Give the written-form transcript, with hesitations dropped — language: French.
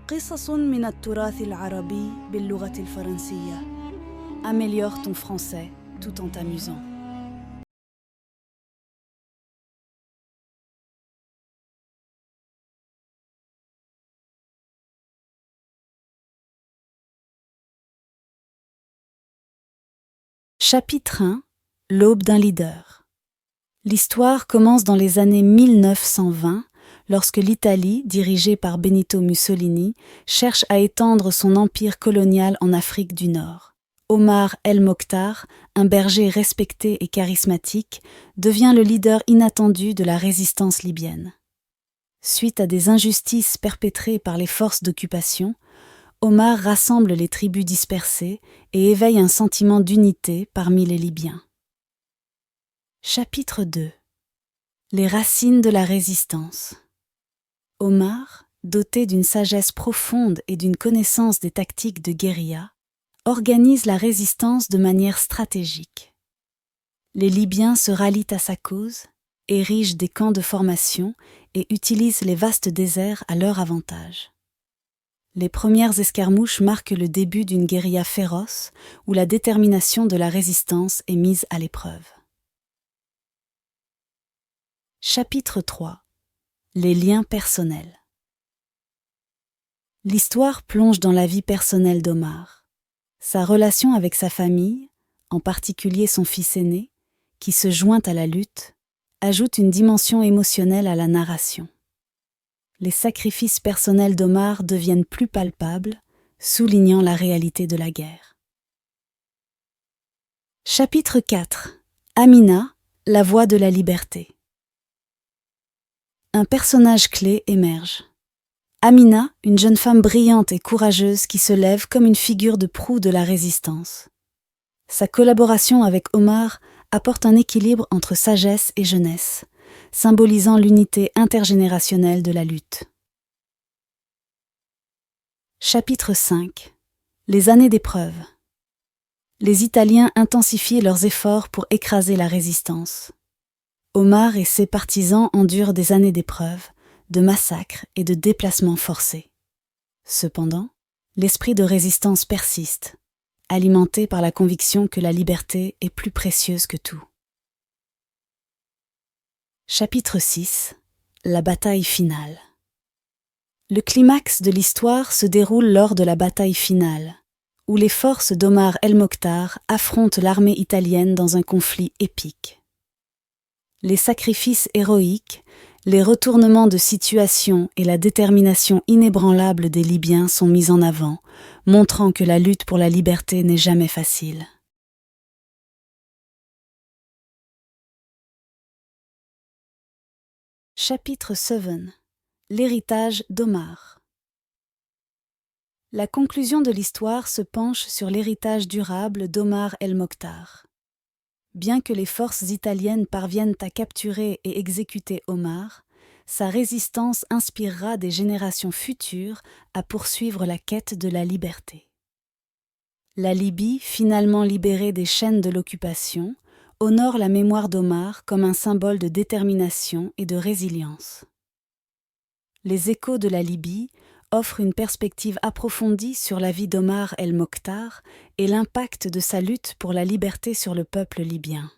قصص من التراث العربي باللغة الفرنسية. Améliore ton français tout en t'amusant. Chapitre 1. L'aube d'un leader. L'histoire commence dans les années 1920, lorsque l'Italie, dirigée par Benito Mussolini, cherche à étendre son empire colonial en Afrique du Nord. Omar El Mokhtar, un berger respecté et charismatique, devient le leader inattendu de la résistance libyenne. Suite à des injustices perpétrées par les forces d'occupation, Omar rassemble les tribus dispersées et éveille un sentiment d'unité parmi les Libyens. Chapitre 2. Les racines de la résistance. Omar, doté d'une sagesse profonde et d'une connaissance des tactiques de guérilla, organise la résistance de manière stratégique. Les Libyens se rallient à sa cause, érigent des camps de formation et utilisent les vastes déserts à leur avantage. Les premières escarmouches marquent le début d'une guérilla féroce où la détermination de la résistance est mise à l'épreuve. Chapitre 3. Les liens personnels. L'histoire plonge dans la vie personnelle d'Omar. Sa relation avec sa famille, en particulier son fils aîné, qui se joint à la lutte, ajoute une dimension émotionnelle à la narration. Les sacrifices personnels d'Omar deviennent plus palpables, soulignant la réalité de la guerre. Chapitre 4. Amina, la voix de la liberté. Un personnage clé émerge. Amina, une jeune femme brillante et courageuse qui se lève comme une figure de proue de la résistance. Sa collaboration avec Omar apporte un équilibre entre sagesse et jeunesse, symbolisant l'unité intergénérationnelle de la lutte. Chapitre 5. Les années d'épreuve. Les Italiens intensifient leurs efforts pour écraser la résistance. Omar et ses partisans endurent des années d'épreuve, de massacres et de déplacements forcés. Cependant, l'esprit de résistance persiste, alimenté par la conviction que la liberté est plus précieuse que tout. Chapitre 6. La bataille finale. Le climax de l'histoire se déroule lors de la bataille finale, où les forces d'Omar El Mokhtar affrontent l'armée italienne dans un conflit épique. Les sacrifices héroïques, les retournements de situation et la détermination inébranlable des Libyens sont mis en avant, montrant que la lutte pour la liberté n'est jamais facile. Chapitre 7. L'héritage d'Omar. La conclusion de l'histoire se penche sur l'héritage durable d'Omar El Mokhtar. Bien que les forces italiennes parviennent à capturer et exécuter Omar, sa résistance inspirera des générations futures à poursuivre la quête de la liberté. La Libye, finalement libérée des chaînes de l'occupation, honore la mémoire d'Omar comme un symbole de détermination et de résilience. Les échos de la Libye offrent une perspective approfondie sur la vie d'Omar El Mokhtar et l'impact de sa lutte pour la liberté sur le peuple libyen.